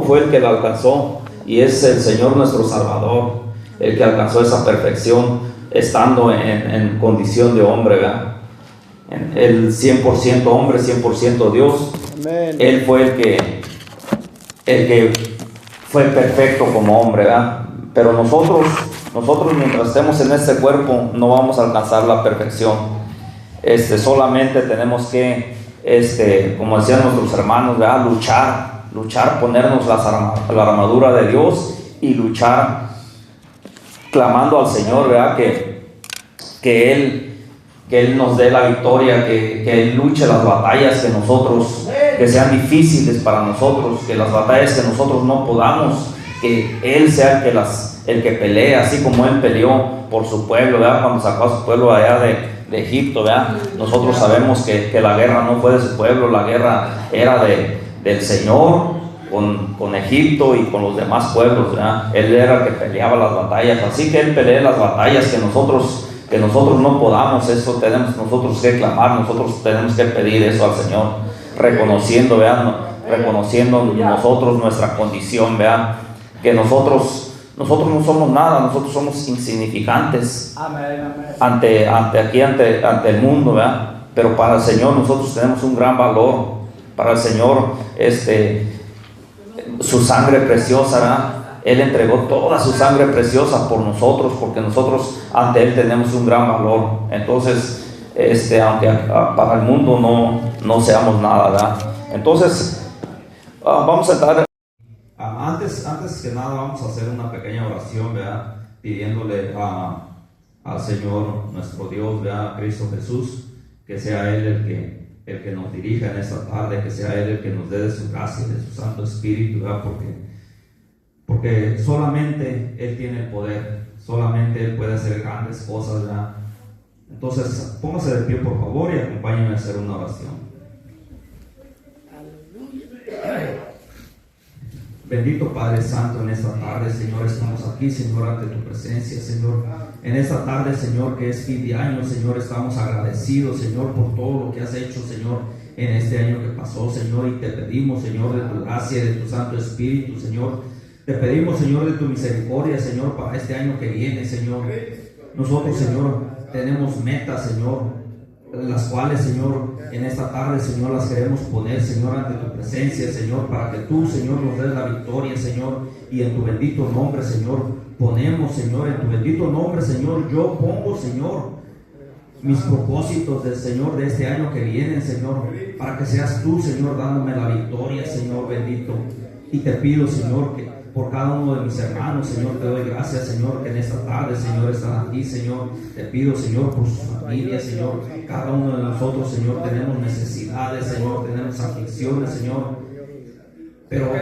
fue el que la alcanzó, y es el Señor nuestro Salvador, el que alcanzó esa perfección estando en condición de hombre, ¿verdad? El 100% hombre, 100% Dios. Amén. Él fue el que fue perfecto como hombre, ¿verdad? Pero nosotros mientras estemos en este cuerpo no vamos a alcanzar la perfección. Solamente tenemos que, como decían nuestros hermanos, ¿verdad? Luchar, ponernos la armadura de Dios y luchar clamando al Señor, ¿verdad? Que Él nos dé la victoria, que Él luche las batallas que sean difíciles para nosotros, que las batallas que nosotros no podamos, que Él sea el que pelee, así como Él peleó por su pueblo, ¿verdad? Cuando sacó a su pueblo allá de Egipto, ¿verdad? Nosotros sabemos que la guerra no fue de su pueblo, la guerra era del Señor con Egipto y con los demás pueblos, ¿verdad? Él era el que peleaba las batallas, así que Él pelea las batallas que nosotros no podamos. Eso tenemos nosotros que clamar, nosotros tenemos que pedir eso al Señor, reconociendo, ¿verdad? Reconociendo nosotros nuestra condición, ¿verdad? Que nosotros no somos nada, nosotros somos insignificantes ante el mundo, ¿verdad? Pero para el Señor nosotros tenemos un gran valor. Para el Señor, su sangre preciosa, ¿verdad? Él entregó toda su sangre preciosa por nosotros, porque nosotros ante Él tenemos un gran valor. Entonces, aunque para el mundo no seamos nada, ¿verdad? Entonces, vamos a estar. Antes que nada vamos a hacer una pequeña oración, ¿verdad? Pidiéndole al Señor nuestro Dios, ¿verdad? Cristo Jesús, que sea Él el que nos dirija en esta tarde, que sea Él el que nos dé de su gracia y de su Santo Espíritu, ¿verdad? Porque solamente Él tiene el poder, solamente Él puede hacer grandes cosas, ¿verdad? Entonces, póngase de pie por favor y acompáñenme a hacer una oración. Bendito Padre Santo, en esta tarde, Señor, estamos aquí, Señor, ante tu presencia, Señor. En esta tarde, Señor, que es fin de año, Señor, estamos agradecidos, Señor, por todo lo que has hecho, Señor, en este año que pasó, Señor, y te pedimos, Señor, de tu gracia y de tu Santo Espíritu, Señor. Te pedimos, Señor, de tu misericordia, Señor, para este año que viene, Señor. Nosotros, Señor, tenemos metas, Señor, las cuales, Señor, en esta tarde, Señor, las queremos poner, Señor, ante tu presencia, Señor, para que tú, Señor, nos des la victoria, Señor, y en tu bendito nombre, Señor, ponemos, Señor, en tu bendito nombre, Señor, yo pongo, Señor, mis propósitos del Señor de este año que viene, Señor, para que seas tú, Señor, dándome la victoria, Señor bendito. Y te pido, Señor, que por cada uno de mis hermanos, Señor, te doy gracias, Señor, que en esta tarde, Señor, están aquí, Señor. Te pido, Señor, por sus familias, Señor. Cada uno de nosotros, Señor, tenemos necesidades, Señor, tenemos aflicciones, Señor. Pero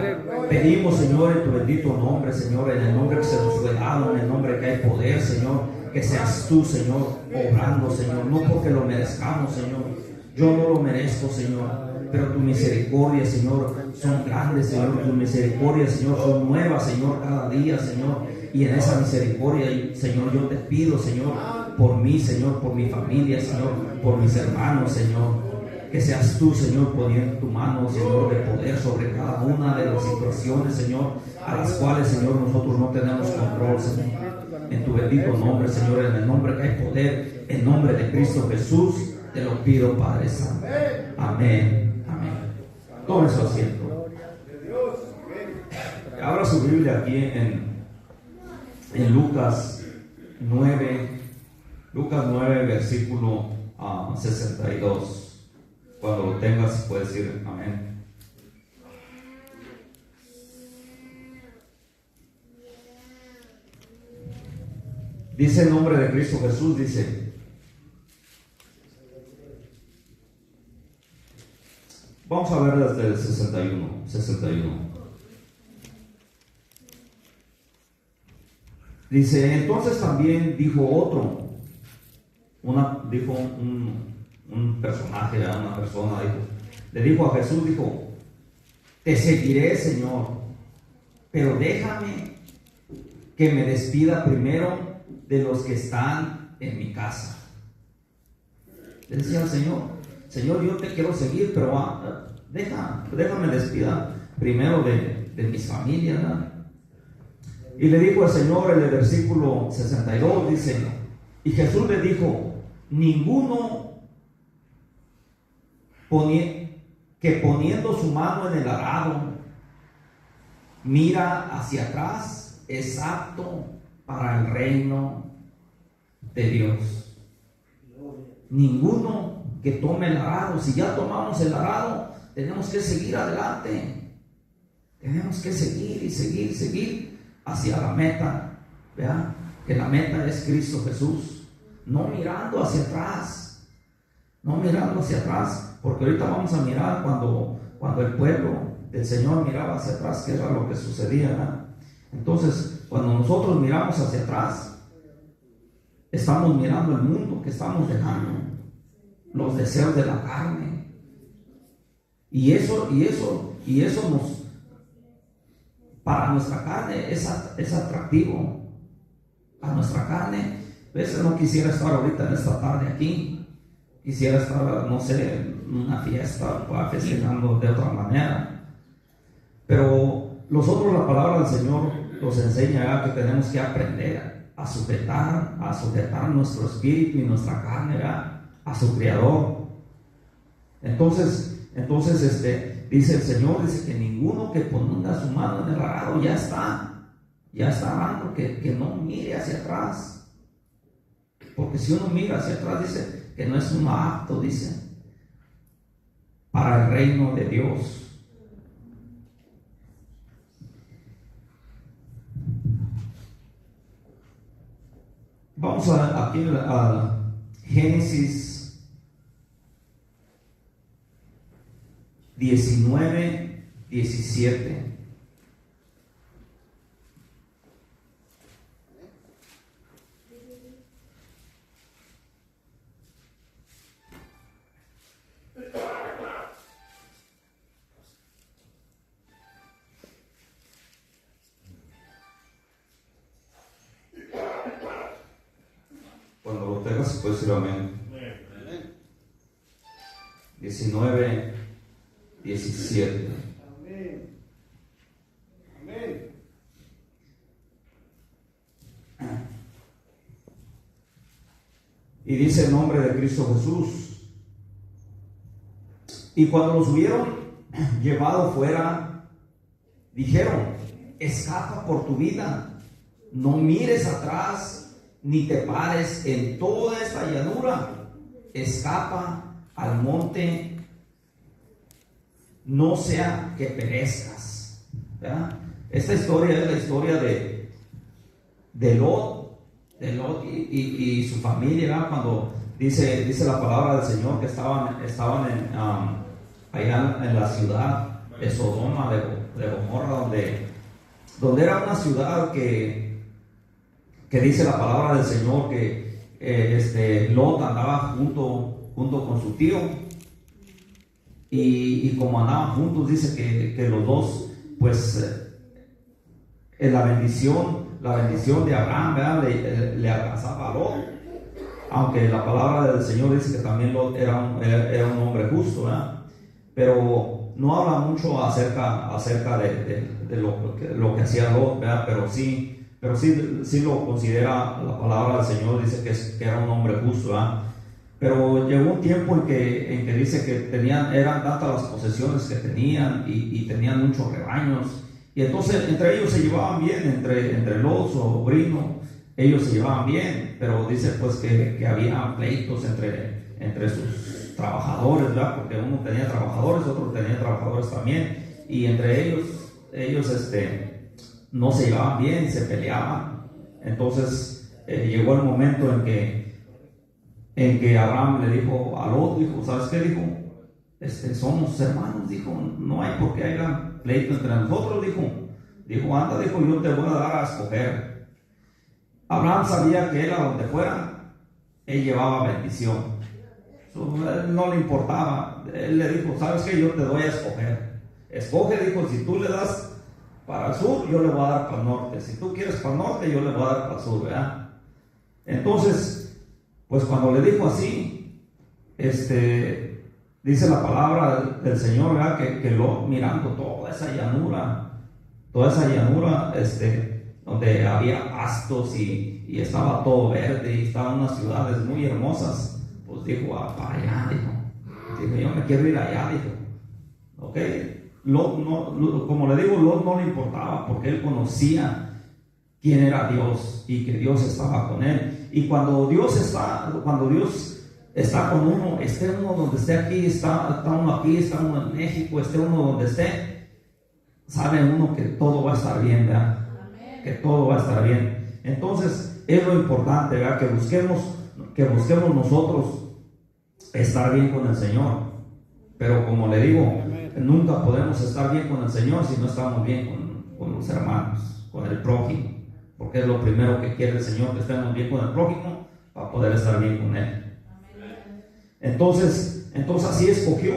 pedimos, Señor, en tu bendito nombre, Señor, en el nombre que se nos fue dado, en el nombre que hay poder, Señor, que seas tú, Señor, obrando, Señor, no porque lo merezcamos, Señor. Yo no lo merezco, Señor, pero tu misericordia, Señor, son grandes, Señor. Tu misericordia, Señor, son nuevas, Señor, cada día, Señor. Y en esa misericordia, Señor, yo te pido, Señor, por mí, Señor, por mi familia, Señor, por mis hermanos, Señor. Que seas tú, Señor, poniendo tu mano, Señor, de poder sobre cada una de las situaciones, Señor, a las cuales, Señor, nosotros no tenemos control, Señor. En tu bendito nombre, Señor, en el nombre que hay poder, en nombre de Cristo Jesús, te lo pido, Padre Santo. Amén. Amén. Tome su asiento. Abra su Biblia aquí en Lucas 9, versículo 62. Cuando lo tengas, puedes decir amén. Dice el nombre de Cristo Jesús, dice: vamos a ver desde el 61. Dice: entonces también dijo otro, un personaje, una persona, le dijo a Jesús, dijo: te seguiré, Señor, pero déjame que me despida primero de los que están en mi casa. Le decía al Señor: Señor, yo te quiero seguir, pero déjame despida primero de de mis familias, ¿verdad? Y le dijo el Señor en el versículo 62, dice, y Jesús le dijo, ninguno que poniendo su mano en el arado mira hacia atrás es apto para el reino de Dios. Ninguno que tome el arado. Si ya tomamos el arado, tenemos que seguir adelante. Tenemos que seguir y seguir hacia la meta. ¿Vean? Que la meta es Cristo Jesús. No mirando hacia atrás. No mirando hacia atrás. Porque ahorita vamos a mirar cuando el pueblo del Señor miraba hacia atrás, que era lo que sucedía, ¿verdad? Entonces, cuando nosotros miramos hacia atrás, estamos mirando el mundo que estamos dejando, los deseos de la carne, y eso nos, para nuestra carne es atractivo. A nuestra carne, a veces no quisiera estar ahorita en esta tarde aquí, quisiera estar, no sé, en una fiesta, festejando de otra manera. Pero nosotros, la palabra del Señor nos enseña que tenemos que aprender a sujetar nuestro espíritu y nuestra carne, ¿verdad?, a su Creador. Entonces dice el Señor, dice que ninguno que ponga su mano en el arado ya está hablando que no mire hacia atrás. Porque si uno mira hacia atrás, dice que no es un acto, dice, para el reino de Dios. Vamos aquí a Génesis 19:17. Cuando lo tengas, puedes decir amén. 19:17. Amén. Amén. Y dice el nombre de Cristo Jesús. Y cuando los hubieron llevado fuera, dijeron, escapa por tu vida, no mires atrás, ni te pares en toda esta llanura, escapa al monte, no sea que perezcas. ¿Verdad? Esta historia es la historia de Lot y su familia, ¿verdad? Cuando dice la palabra del Señor que estaban allá en la ciudad de Sodoma, de Gomorra, donde era una ciudad que dice la palabra del Señor que Lot andaba junto con su tío, y como andaban juntos, dice que los dos, pues la bendición de Abraham, ¿verdad?, le alcanzaba a Lot, aunque la palabra del Señor dice que también Lot era un hombre justo, ¿verdad? Pero no habla mucho acerca de lo que hacía Lot, ¿verdad? Pero sí lo considera la palabra del Señor, dice que era un hombre justo, ¿verdad? Pero llegó un tiempo en que dice que eran tantas las posesiones que tenían y tenían muchos rebaños, y entonces entre ellos se llevaban bien, entre los sobrinos, ellos se llevaban bien, pero dice pues que había pleitos entre sus trabajadores, ¿verdad? Porque uno tenía trabajadores, otro tenía trabajadores también, y entre ellos no se llevaban bien, se peleaban. Entonces llegó el momento en que Abraham le dijo a Lot, dijo, ¿sabes qué? Dijo, somos hermanos, dijo, no hay por qué haya pleito entre nosotros, dijo, anda, dijo, yo te voy a dar a escoger. Abraham sabía que él, a donde fuera, él llevaba bendición. Él no le importaba. Él le dijo, ¿sabes qué? Yo te doy a escoger. Escoge, dijo, si tú le das para el sur, yo le voy a dar para el norte. Si tú quieres para el norte, yo le voy a dar para el sur, ¿verdad? Entonces, pues cuando le dijo así, dice la palabra del Señor, ¿verdad?, que Lot, mirando toda esa llanura, toda esa llanura, donde había pastos y estaba todo verde y estaban unas ciudades muy hermosas, pues dijo, para allá, dijo, yo me quiero ir allá, dijo. Ok, como le digo, Lot no le importaba porque él conocía quién era Dios y que Dios estaba con él. Y cuando Dios está con uno, esté uno donde esté aquí, está uno aquí, está uno en México, esté uno donde esté, sabe uno que todo va a estar bien, ¿verdad? Amén. Que todo va a estar bien. Entonces es lo importante, ¿verdad? Que busquemos nosotros estar bien con el Señor. Pero como le digo, nunca podemos estar bien con el Señor si no estamos bien con los hermanos, con el prójimo, porque es lo primero que quiere el Señor, que estemos bien con el prójimo para poder estar bien con Él. Entonces así escogió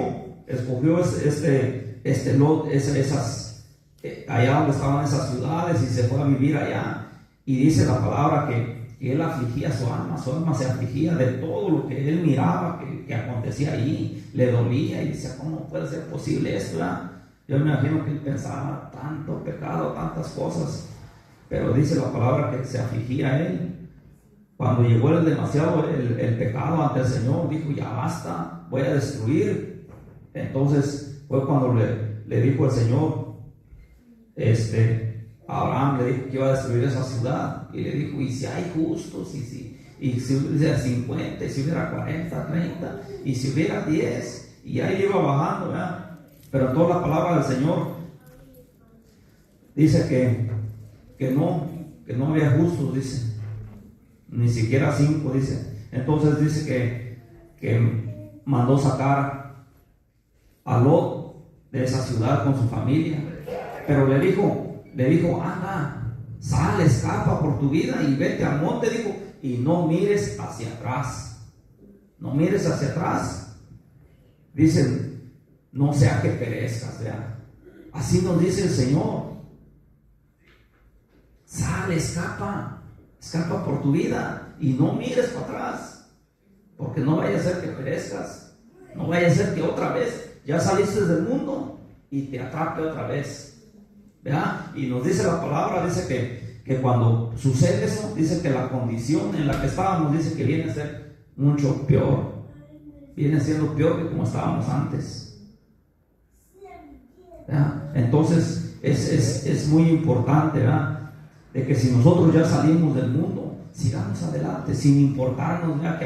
Lot allá donde estaban esas ciudades y se fue a vivir allá. Y dice la palabra que él afligía su alma se afligía de todo lo que él miraba que acontecía ahí, le dolía y decía, ¿cómo puede ser posible esto? ¿Verdad? Yo me imagino que él pensaba tanto pecado, tantas cosas, pero dice la palabra que se afligía él. Cuando llegó el pecado ante el Señor, dijo, ya basta, voy a destruir. Entonces fue cuando le dijo el Señor, a Abraham le dijo que iba a destruir esa ciudad, y le dijo, y si hay justos, y si hubiera 50, y si hubiera 40, 30, y si hubiera 10, y ahí iba bajando, ¿verdad? Pero toda la palabra del Señor dice que no había justos, dice, ni siquiera 5, dice. Entonces dice que mandó sacar a Lot de esa ciudad con su familia, pero le dijo, anda, sal, escapa por tu vida y vete al monte, dijo, y no mires hacia atrás. No mires hacia atrás. Dicen, no sea que perezcas, ¿verdad? Así nos dice el Señor. Sal, escapa por tu vida y no mires para atrás, porque no vaya a ser que perezcas. No vaya a ser que otra vez ya saliste del mundo y te atrape otra vez. ¿Verdad? Y nos dice la palabra, dice que cuando sucede eso, dice que la condición en la que estábamos, dice que viene a ser mucho peor, viene siendo peor que como estábamos antes. ¿Verdad? Entonces es muy importante, ¿verdad? De que si nosotros ya salimos del mundo, sigamos adelante sin importarnos, ¿verdad? Que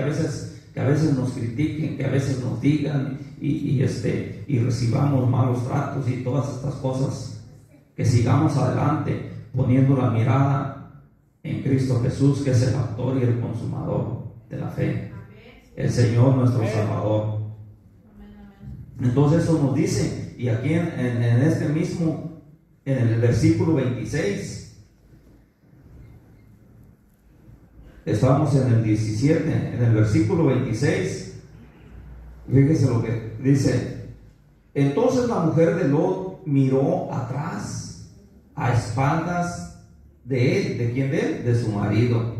a veces nos critiquen, que a veces nos digan y recibamos malos tratos y todas estas cosas. Que sigamos adelante poniendo la mirada en Cristo Jesús, que es el autor y el consumador de la fe, el Señor nuestro Salvador. Entonces eso nos dice, y aquí en este mismo, en el versículo 26, estamos en el 17, en el versículo 26, fíjese lo que dice. Entonces la mujer de Lot miró atrás, a espaldas de él. ¿De quién? De él, de su marido.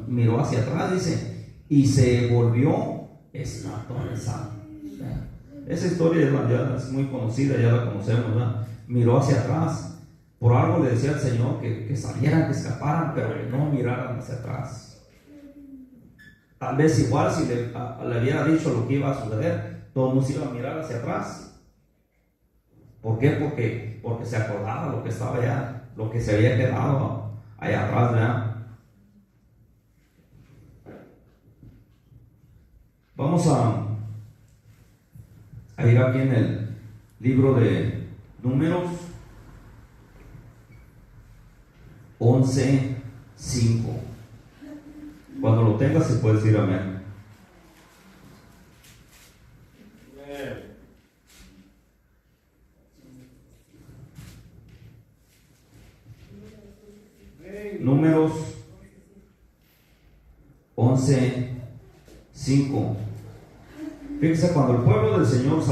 Miró hacia atrás, dice, y se volvió escandalizada. Esa historia ya es muy conocida, ya la conocemos, ¿verdad? Miró hacia atrás. Por algo le decía al Señor que salieran, que escaparan, pero que no miraran hacia atrás. Tal vez igual si le hubiera dicho lo que iba a suceder, todo el mundo iba a mirar hacia atrás. ¿Por qué? Porque se acordaba lo que estaba allá, lo que se había quedado allá atrás, ¿verdad? Vamos a ir aquí en el libro de Números 11:5. Cuando lo tengas, se puede decir amén. Números 11:5. Fíjense, cuando el pueblo del Señor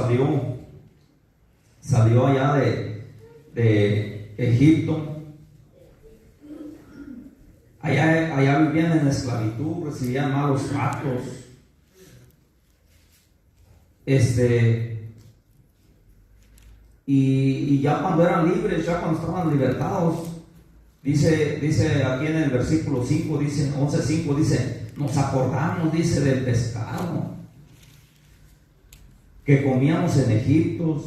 salió allá de Egipto, allá vivían en esclavitud, recibían malos tratos. y ya cuando eran libres, ya cuando estaban libertados, dice aquí en el versículo 5, dice 11:5, dice, nos acordamos, dice, del pescado que comíamos en Egipto,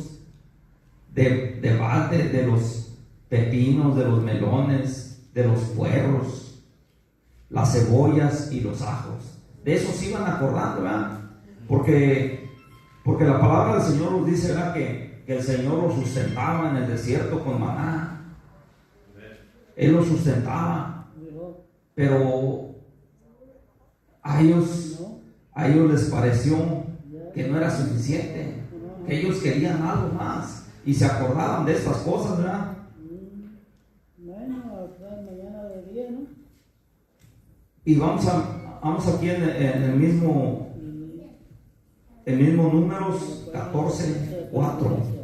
de balde, de los pepinos, de los melones, de los puerros, las cebollas y los ajos. De eso se iban acordando, ¿verdad? Porque la palabra del Señor nos dice, ¿verdad?, que el Señor los sustentaba en el desierto con maná. Él los sustentaba, pero a ellos les pareció que no era suficiente, que ellos querían algo más y se acordaban de estas cosas, ¿verdad? Bueno, mañana de día, ¿no? Y vamos aquí en el mismo Números 14:4.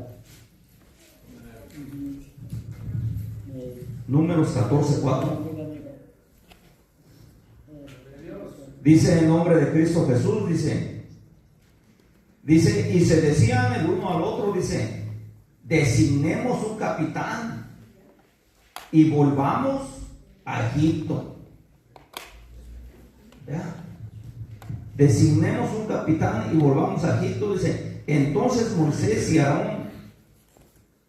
Números 14:4. Dice en nombre de Cristo Jesús, dice, y se decían el uno al otro, dice, designemos un capitán y volvamos a Egipto. ¿Ya? Designemos un capitán y volvamos a Egipto, dice. Entonces Moisés y Aarón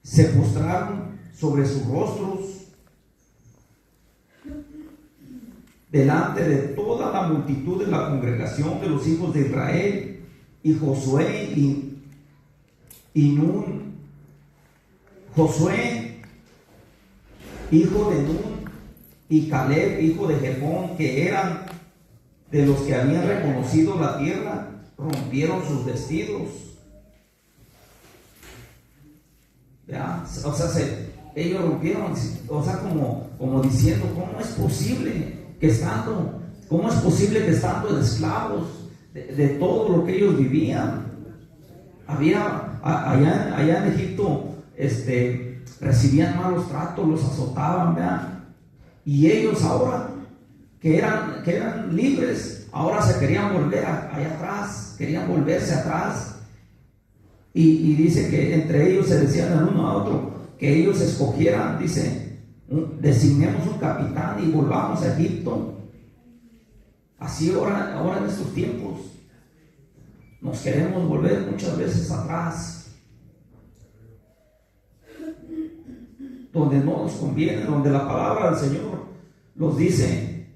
se postraron sobre sus rostros delante de toda la multitud de la congregación de los hijos de Israel, y Josué y Nun, Josué hijo de Nun y Caleb hijo de Jefón, que eran de los que habían reconocido la tierra, rompieron sus vestidos. ¿Ya? O sea, ellos rompieron, o sea, como diciendo, ¿cómo es posible que estando de esclavos de todo lo que ellos vivían? Había allá en Egipto, recibían malos tratos, los azotaban, ¿verdad? Y ellos ahora que eran libres, ahora se querían volver allá atrás, querían volverse atrás. Y dice que entre ellos se decían el uno a otro que ellos escogieran, dice, designemos un capitán y volvamos a Egipto. Así ahora en estos tiempos nos queremos volver muchas veces atrás, donde no nos conviene, donde la palabra del Señor nos dice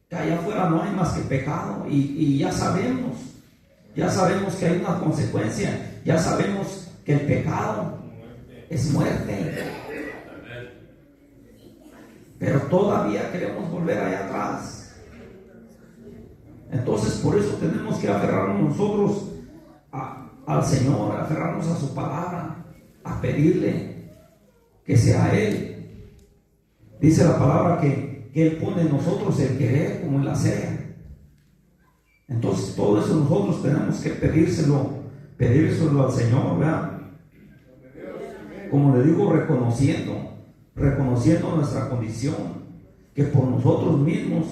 que allá afuera no hay más que pecado, y ya sabemos que hay una consecuencia, ya sabemos que el pecado es muerte, pero todavía queremos volver allá atrás. Entonces por eso tenemos que aferrarnos nosotros al Señor, aferrarnos a su palabra, a pedirle que sea Él. Dice la palabra que Él pone en nosotros el querer como el hacer. Entonces todo eso nosotros tenemos que pedírselo al Señor, ¿verdad? Como le digo, reconociendo nuestra condición, que por nosotros mismos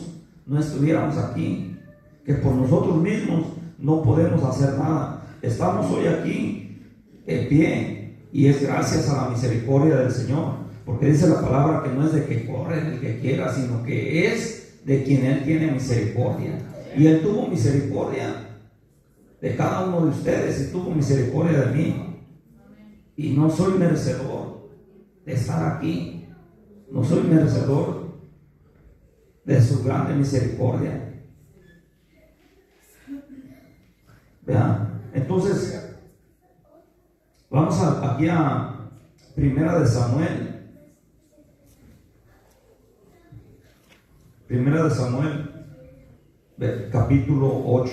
no estuviéramos aquí, que por nosotros mismos no podemos hacer nada. Estamos hoy aquí en pie y es gracias a la misericordia del Señor, porque dice la palabra que no es de que corre el que quiera, sino que es de quien Él tiene misericordia. Y Él tuvo misericordia de cada uno de ustedes y tuvo misericordia de mí. Y no soy merecedor de estar aquí, no soy merecedor de su grande misericordia. Vean, entonces vamos aquí a Primera de Samuel, capítulo 8.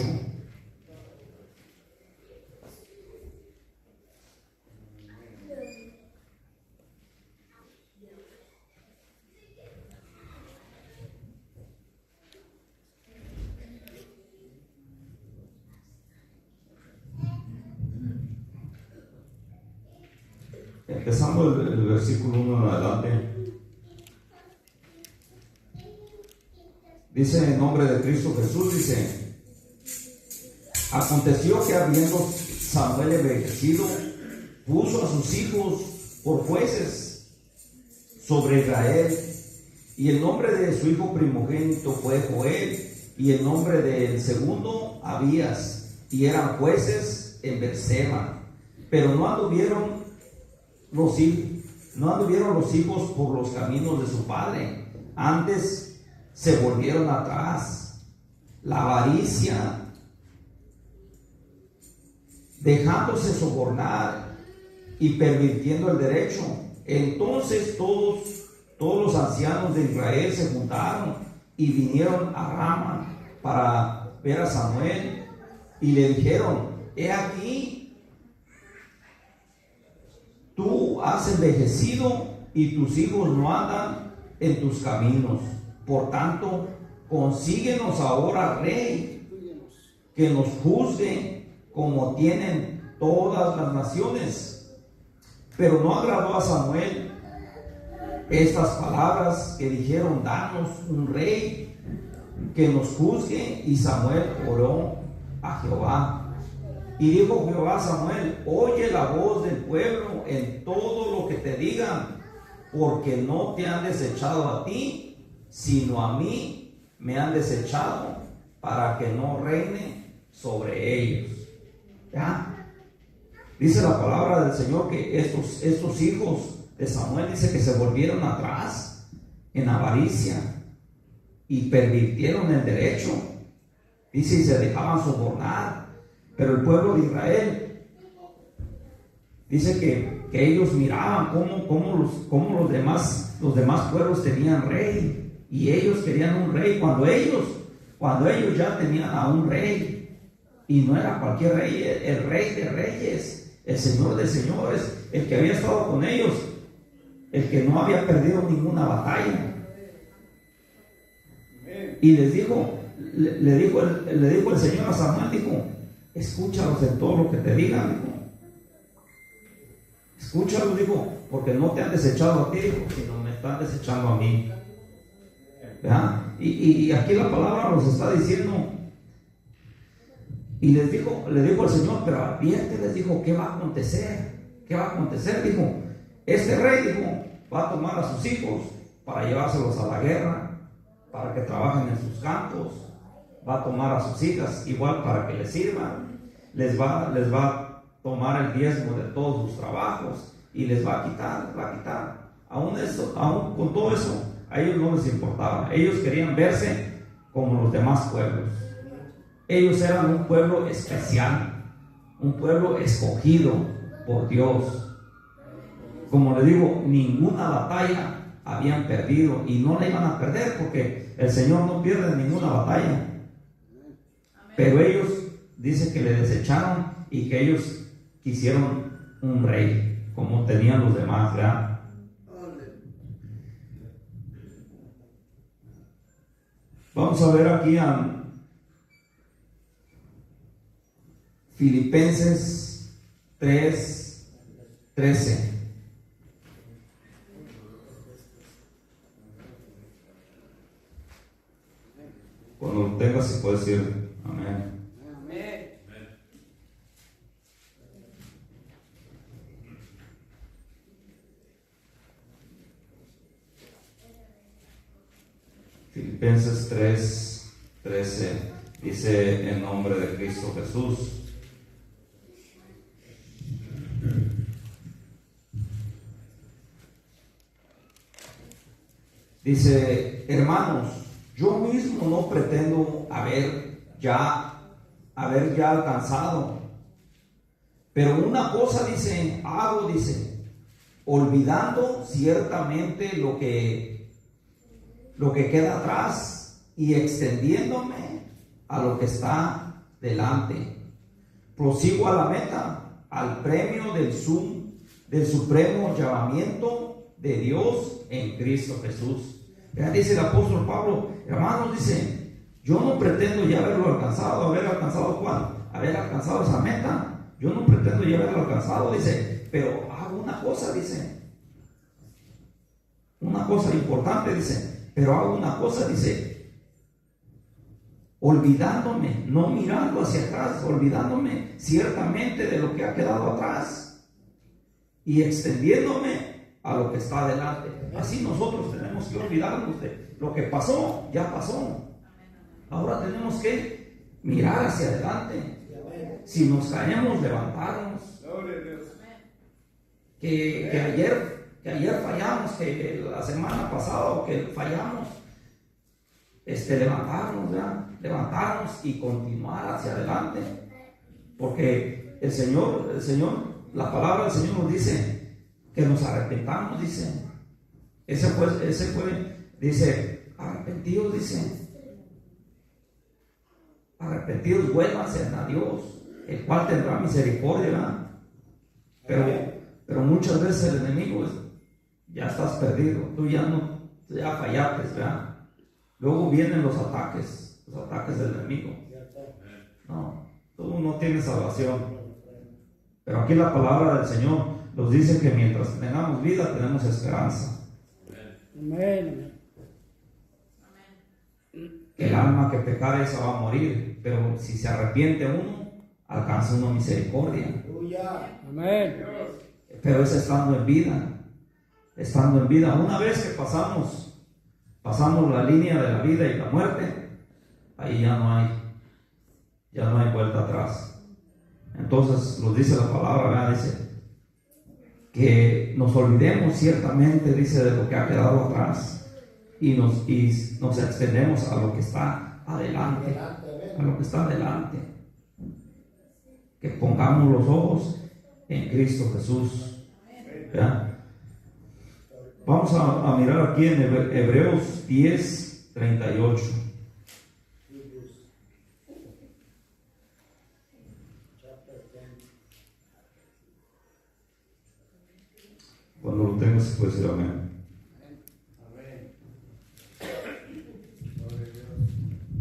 Empezando el versículo 1 en adelante. Dice en nombre de Cristo Jesús, dice: aconteció que habiendo Samuel envejecido, puso a sus hijos por jueces sobre Israel. Y el nombre de su hijo primogénito fue Joel, y el nombre del segundo Abías, y eran jueces en Berseba. Pero no anduvieron los hijos por los caminos de su padre, antes se volvieron atrás. La avaricia, dejándose sobornar y pervirtiendo el derecho. Entonces todos los ancianos de Israel se juntaron y vinieron a Rama para ver a Samuel, y le dijeron: he aquí, tú has envejecido y tus hijos no andan en tus caminos. Por tanto, consíguenos ahora rey que nos juzgue como tienen todas las naciones. Pero no agradó a Samuel estas palabras que dijeron: danos un rey que nos juzgue. Y Samuel oró a Jehová. Y dijo Jehová a Samuel: oye la voz del pueblo en todo lo que te digan, porque no te han desechado a ti, sino a mí me han desechado, para que no reine sobre ellos. ¿Ya? Dice la palabra del Señor que estos hijos de Samuel, dice que se volvieron atrás en avaricia y pervirtieron el derecho. Dice, y se dejaban sobornar. Pero el pueblo de Israel, dice que ellos miraban cómo los demás pueblos tenían rey, y ellos querían un rey cuando ellos ya tenían a un rey, y no era cualquier rey, el rey de reyes, el señor de señores, el que había estado con ellos, el que no había perdido ninguna batalla. Y les dijo, le dijo el Señor a Samuel, dijo: escúchalos en todo lo que te digan, dijo. Escúchalos, dijo, porque no te han desechado a ti, dijo, sino me están desechando a mí. ¿Verdad? Y aquí la palabra nos está diciendo, y le dijo el Señor, pero advierte, les dijo, ¿qué va a acontecer? ¿Qué va a acontecer? Dijo, este rey, dijo, va a tomar a sus hijos para llevárselos a la guerra, para que trabajen en sus campos, va a tomar a sus hijas igual para que les sirvan, les va a tomar el diezmo de todos sus trabajos y les va a quitar. Aún con todo eso, a ellos no les importaba. Ellos querían verse como los demás pueblos. Ellos eran un pueblo especial, un pueblo escogido por Dios. Como les digo, ninguna batalla habían perdido y no la iban a perder, porque el Señor no pierde ninguna batalla. Pero ellos dicen que le desecharon y que ellos quisieron un rey como tenían los demás, ¿verdad? Vamos a ver aquí a Filipenses 3:13. Cuando lo tengas, si puedes decir amén. Filipenses 3:13 dice: en nombre de Cristo Jesús. Dice: hermanos, yo mismo no pretendo haber ya alcanzado, pero una cosa hago, olvidando ciertamente lo que queda atrás y extendiéndome a lo que está delante. Prosigo a la meta, al premio del supremo llamamiento de Dios en Cristo Jesús. Ya dice el apóstol Pablo: hermanos, dice, yo no pretendo ya haber alcanzado ¿cuál? Haber alcanzado esa meta. Yo no pretendo ya haberlo alcanzado, dice, pero hago una cosa, dice, una cosa importante, dice, pero hago una cosa, dice, olvidándome, no mirando hacia atrás, olvidándome ciertamente de lo que ha quedado atrás y extendiéndome a lo que está adelante. Así nosotros tenemos que olvidarnos de lo que pasó, ya pasó. Ahora tenemos que mirar hacia adelante. Si nos caemos, levantarnos. Que ayer fallamos, que la semana pasada o que fallamos, levantarnos y continuar hacia adelante, porque el Señor, la palabra del Señor nos dice que nos arrepentamos, dice, ese fue, dice, arrepentidos, vuélvanse a Dios, el cual tendrá misericordia, ¿verdad? Pero muchas veces el enemigo ya estás perdido, tú ya fallaste, ¿verdad? Luego vienen los ataques del enemigo. No, tú no tienes salvación. Pero aquí la palabra del Señor nos dice que mientras tengamos vida tenemos esperanza. Amén. El alma que pecare esa va a morir, pero si se arrepiente uno, alcanza uno misericordia. Amén. Pero es estando en vida. Una vez que pasamos la línea de la vida y la muerte, ahí ya no hay vuelta atrás. Entonces nos dice la palabra, ¿verdad? Dice que nos olvidemos ciertamente, dice, de lo que ha quedado atrás y nos extendemos a lo que está adelante, que pongamos los ojos en Cristo Jesús, ¿verdad? Vamos a mirar aquí en Hebreos 10:38. Cuando lo tengas, puedes decir amén.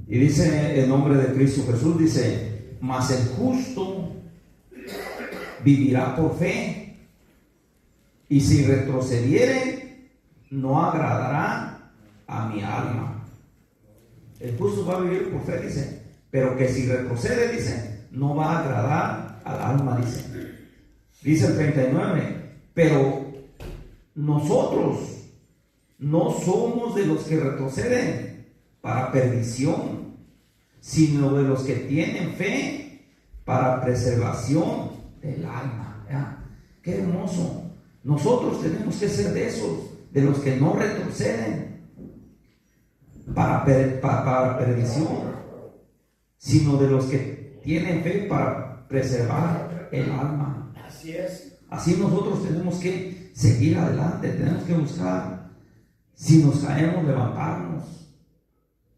Y dice en nombre de Cristo Jesús, dice, mas el justo vivirá por fe, y si retrocediere, no agradará a mi alma. El justo va a vivir por fe, dice, pero que si retrocede, dice, no va a agradar al alma, dice el 39, pero nosotros no somos de los que retroceden para perdición, sino de los que tienen fe para preservación del alma. ¿Ya? Qué hermoso. Nosotros tenemos que ser de esos, de los que no retroceden para perdición, sino de los que tienen fe para preservar el alma. Así es. Así nosotros tenemos que seguir adelante, tenemos que buscar, si nos caemos, levantarnos.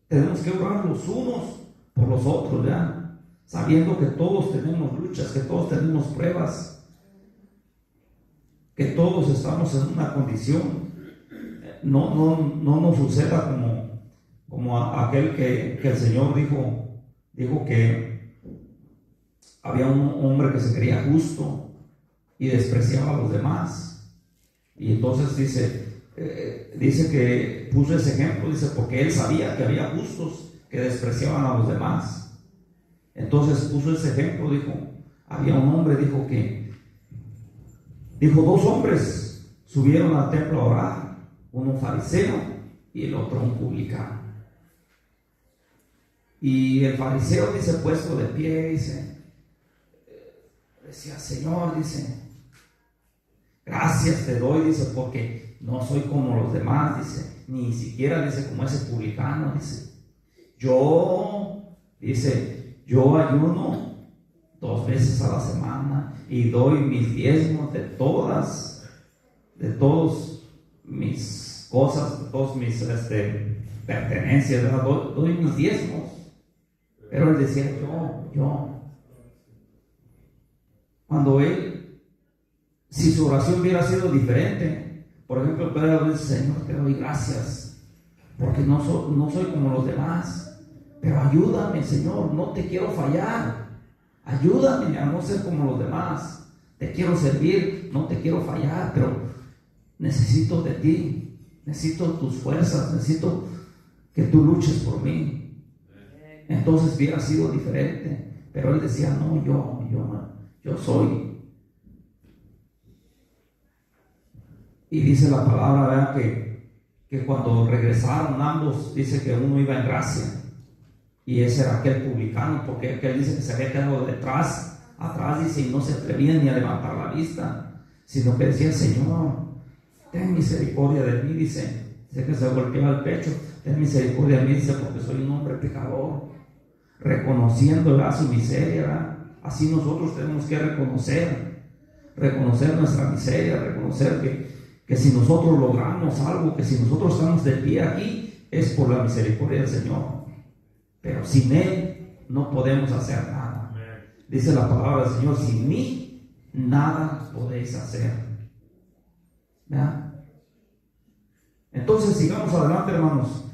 Tenemos que orar los unos por los otros, ¿verdad? Sabiendo que todos tenemos luchas, que todos tenemos pruebas, que todos estamos en una condición. No nos suceda como aquel que el Señor dijo que había un hombre que se creía justo y despreciaba a los demás. Y entonces dice que puso ese ejemplo, dice, porque él sabía que había justos que despreciaban a los demás. Entonces puso ese ejemplo, había un hombre, dos hombres subieron al templo a orar, uno un fariseo y el otro un publicano. Y el fariseo, puesto de pie, decía, Señor, gracias te doy, porque no soy como los demás, ni siquiera, como ese publicano, yo ayuno 2 veces a la semana y doy mis diezmos de todas mis cosas, de todas mis pertenencias, ¿verdad? Doy mis diezmos. Pero él decía, yo. Cuando él, si su oración hubiera sido diferente, por ejemplo, Pedro dice, Señor, te doy gracias, porque no soy como los demás, pero ayúdame, Señor, no te quiero fallar, ayúdame a no ser como los demás, te quiero servir, no te quiero fallar, pero necesito de ti, necesito tus fuerzas, necesito que tú luches por mí. Entonces hubiera sido diferente, pero él decía, no, yo soy. Y dice la palabra, ¿verdad? Que cuando regresaron ambos, dice que uno iba en gracia. Y ese era aquel publicano, porque aquel dice que se había quedado atrás, dice, y no se atrevía ni a levantar la vista, sino que decía: Señor, ten misericordia de mí, dice que se golpeaba el pecho: ten misericordia de mí, dice, porque soy un hombre pecador, reconociendo, ¿verdad?, su miseria, ¿verdad? Así nosotros tenemos que reconocer nuestra miseria, reconocer que si nosotros logramos algo, que si nosotros estamos de pie aquí, es por la misericordia del Señor. Pero sin Él no podemos hacer nada. Dice la palabra del Señor: sin mí nada podéis hacer. ¿Verdad? Entonces sigamos adelante, hermanos.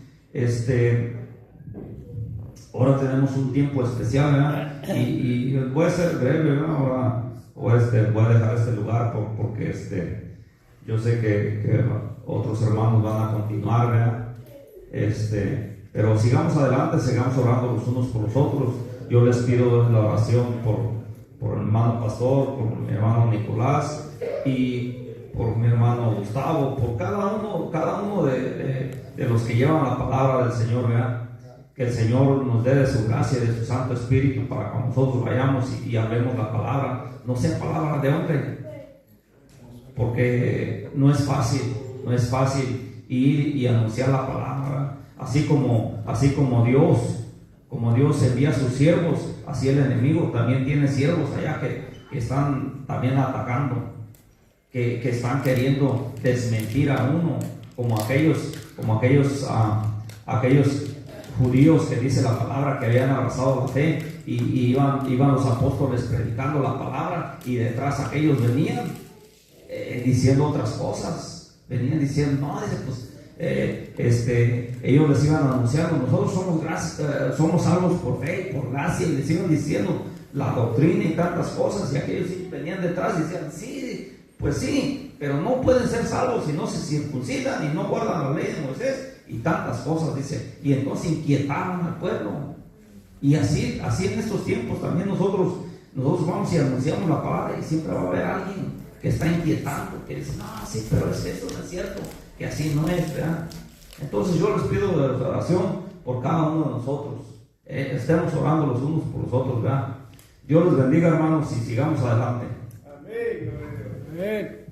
Ahora tenemos un tiempo especial, ¿verdad? Y voy a ser breve, ¿verdad? Ahora voy a dejar este lugar porque yo sé que otros hermanos van a continuar, ¿verdad? Pero sigamos adelante, sigamos orando los unos por los otros. Yo les pido la oración por el hermano pastor, por mi hermano Nicolás y por mi hermano Gustavo, por cada uno de los que llevan la palabra del Señor, ¿verdad? Que el Señor nos dé de su gracia y de su Santo Espíritu para que nosotros vayamos y hablemos la palabra, no sea palabra de hombre, porque no es fácil ir y anunciar la palabra. Así como Dios envía a sus siervos, así el enemigo también tiene siervos allá que están también atacando, que están queriendo desmentir a uno, como aquellos judíos que dice la palabra que habían abrazado la fe y iban los apóstoles predicando la palabra, y detrás aquellos venían diciendo otras cosas, venían diciendo: no, dice, pues ellos les iban anunciando: nosotros somos salvos por fe y por gracia, y les iban diciendo la doctrina y tantas cosas, y aquellos venían detrás y decían: sí, pues sí, pero no pueden ser salvos si no se circuncidan y no guardan la ley de Moisés y tantas cosas, dice. Y entonces inquietaban al pueblo. Y así en estos tiempos también nosotros vamos y anunciamos la palabra, y siempre va a haber alguien que está inquietando, que dice: no, sí, pero eso no es cierto, que así no es, ¿verdad? Entonces yo les pido de oración por cada uno de nosotros. Estemos orando los unos por los otros, ¿verdad? Dios los bendiga, hermanos, y sigamos adelante. Amén. Amén.